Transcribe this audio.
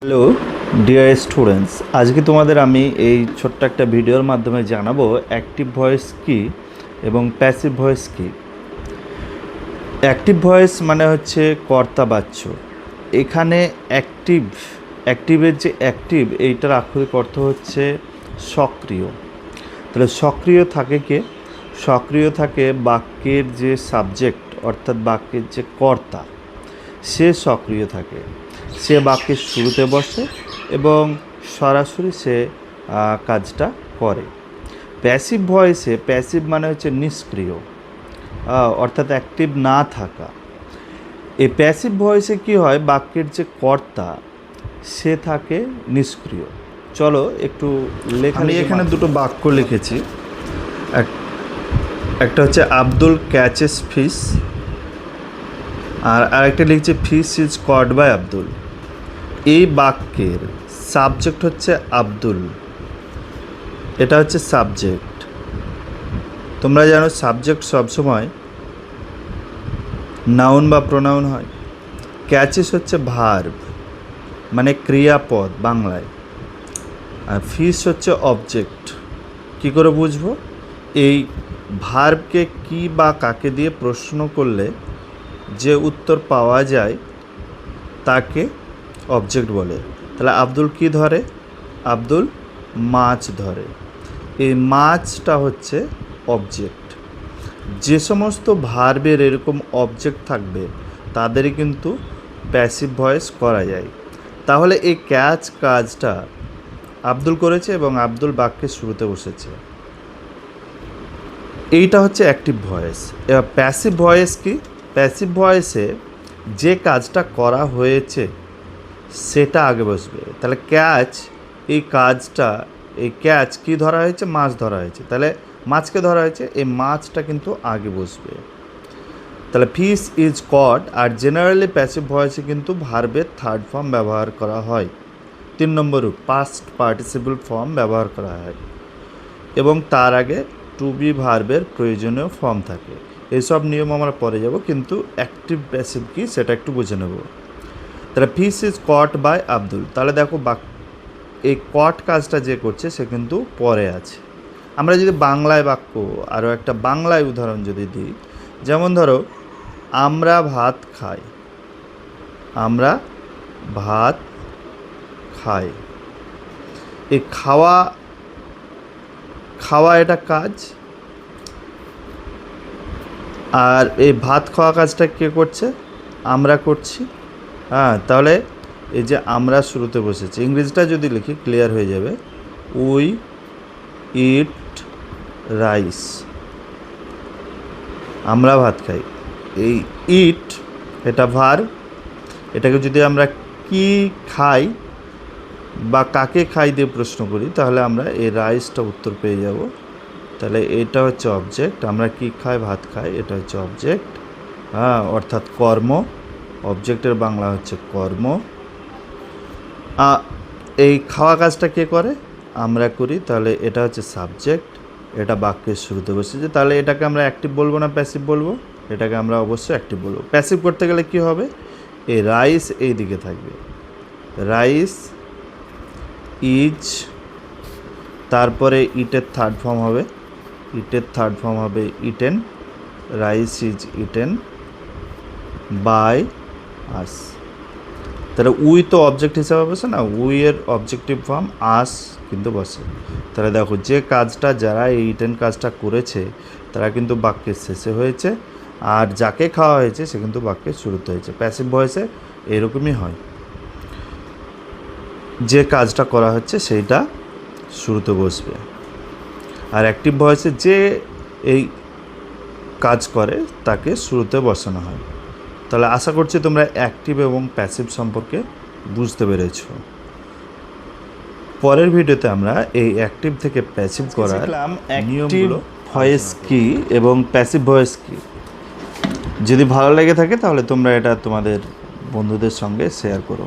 Hello dear students, আজকে তোমাদের আমি এই ছোট্ট একটা ভিডিওর মাধ্যমে জানাবো অ্যাক্টিভ ভয়েস কী এবং প্যাসিভ ভয়েস কী। অ্যাক্টিভ ভয়েস মানে হচ্ছে কর্তাবাচ্য। এখানে অ্যাক্টিভের যে অ্যাক্টিভ, এইটার আক্ষরিক অর্থ হচ্ছে সক্রিয়। তাহলে সক্রিয় থাকে কে? সক্রিয় থাকে বাক্যের যে সাবজেক্ট, অর্থাৎ বাক্যের যে কর্তা, সে সক্রিয় থাকে। সে বাক্যের শুরুতে বসে এবং সরাসরি সে কাজটা করে। প্যাসিভ ভয়েসে, প্যাসিভ মানে হচ্ছে নিষ্ক্রিয়, অর্থাৎ অ্যাক্টিভ না থাকা। এই প্যাসিভ ভয়েসে কি হয়, বাক্যের যে কর্তা সে থাকে নিষ্ক্রিয়। চলো একটু আমি এখানে দুটো বাক্য লিখেছি। একটা হচ্ছে আব্দুল ক্যাচেস ফিশ, আর আরেকটা লিখছে fish is caught by Abdul. এই বাক্যের সাবজেক্ট হচ্ছে আব্দুল, এটা হচ্ছে সাবজেক্ট। তোমরা জানো সাবজেক্ট সবসময় নাউন বা প্রোনাউন হয়। ক্যাচেস হচ্ছে ভার্ব, মানে ক্রিয়াপদ বাংলায়। আর ফিশ হচ্ছে অবজেক্ট। কী করে বুঝবো? এই ভার্বকে কি বা কাকে দিয়ে প্রশ্ন করলে যে উত্তর পাওয়া যায় তাকে অবজেক্ট বলে। তাহলে আব্দুল কি ধরে? আব্দুল মাছ ধরে। এই মাছটা হচ্ছে অবজেক্ট। যে সমস্ত ভার্বের এরকম অবজেক্ট থাকবে তাদেরই কিন্তু প্যাসিভ ভয়েস করা যায়। তাহলে এই ক্যাচ কাজটা আব্দুল করেছে এবং আব্দুল বাক্যের শুরুতে বসেছে। এইটা হচ্ছে অ্যাক্টিভ ভয়েস। এবার প্যাসিভ ভয়েস কি? প্যাসিভ ভয়েসে যে কাজটা করা হয়েছে সেটা আগে বসবে। তাহলে ক্যাচ, এই কাজটা, এই ক্যাচ কি ধরা হয়েছে? মাছ ধরা হয়েছে। তাহলে মাছকে ধরা হয়েছে, এই মাছটা কিন্তু আগে বসবে। তাহলে ফিশ ইজ কট। আর জেনারেলি প্যাসিভ ভয়েসে কিন্তু ভার্বের থার্ড ফর্ম ব্যবহার করা হয়। 3 নম্বর পাস্ট পার্টিসিপল ফর্ম ব্যবহার করা হয় এবং তার আগে টু বি ভার্বের প্রয়োজনীয় ফর্ম থাকে। এইসব নিয়ম আমরা পরে যাব, কিন্তু অ্যাক্টিভ প্যাসিভ কি সেটা একটু বুঝে নেব। তাহলে fish is caught by Abdul. তাহলে দেখো এই কট কাজটা যে করছে সে কিন্তু পরে আছে। আমরা যদি বাংলায় বাক্য, আরও একটা বাংলায় উদাহরণ যদি দিই, যেমন ধরো আমরা ভাত খাই। আমরা ভাত খাই। এই খাওয়া, খাওয়া এটা কাজ, আর এই ভাত খাওয়া কাজটা কে করছে? আমরা করছি। হ্যাঁ, তাহলে এই যে আমরা শুরুতে বসেছি, ইংরেজিটা যদি লিখি ক্লিয়ার হয়ে যাবে। We eat rice. আমরা ভাত খাই। এই ইট এটা ভার্ব। এটাকে যদি আমরা কি খাই বা কাকে খাই দিয়ে প্রশ্ন করি তাহলে আমরা এই রাইসটা উত্তর পেয়ে যাব। তাহলে এটা হচ্ছে অবজেক্ট। আমরা কি খাই? ভাত খাই। এটা হচ্ছে অবজেক্ট, হ্যাঁ, অর্থাৎ কর্ম। অবজেক্টের বাংলা হচ্ছে কর্ম। এই খাওয়া কাজটা কে করে? আমরা করি। তাহলে এটা হচ্ছে সাবজেক্ট। এটা বাক্যের শুরুতে বসেছে। তাহলে এটাকে আমরা অ্যাক্টিভ বলবো না প্যাসিভ বলবো? এটাকে আমরা অবশ্যই অ্যাক্টিভ বলবো। প্যাসিভ করতে গেলে কি হবে? এই রাইস এই দিকে থাকবে। রাইস ইজ, তারপরে ইটের থার্ড ফর্ম হবে, ইটের থার্ড ফর্ম হবে eaten. Rice is eaten by us. তাহলে উই তো অবজেক্ট হিসাবে বসে না, উই এর অবজেক্টিভ ফর্ম আস কিন্তু বসে। তাহলে দেখো যে কাজটা, যারা এই ইটেন কাজটা করেছে তারা কিন্তু বাক্যের শেষে হয়েছে, আর যাকে খাওয়া হয়েছে সে কিন্তু বাক্যের শুরুতে হয়েছে। প্যাসিভ ভয়েসে এরকমই হয়, যে কাজটা করা হচ্ছে সেইটা শুরুতে বসবে। আর অ্যাক্টিভ ভয়েসে যে এই কাজ করে তাকে শুরুতে বসানো হয়। তাহলে আশা করছি তোমরা অ্যাক্টিভ এবং প্যাসিভ সম্পর্কে বুঝতে পেরেছ। পরের ভিডিওতে আমরা এই অ্যাক্টিভ থেকে প্যাসিভ করার নিয়মগুলো, ভয়েস কী এবং প্যাসিভ ভয়েস কী। যদি ভালো লেগে থাকে তাহলে তোমরা এটা তোমাদের বন্ধুদের সঙ্গে শেয়ার করো।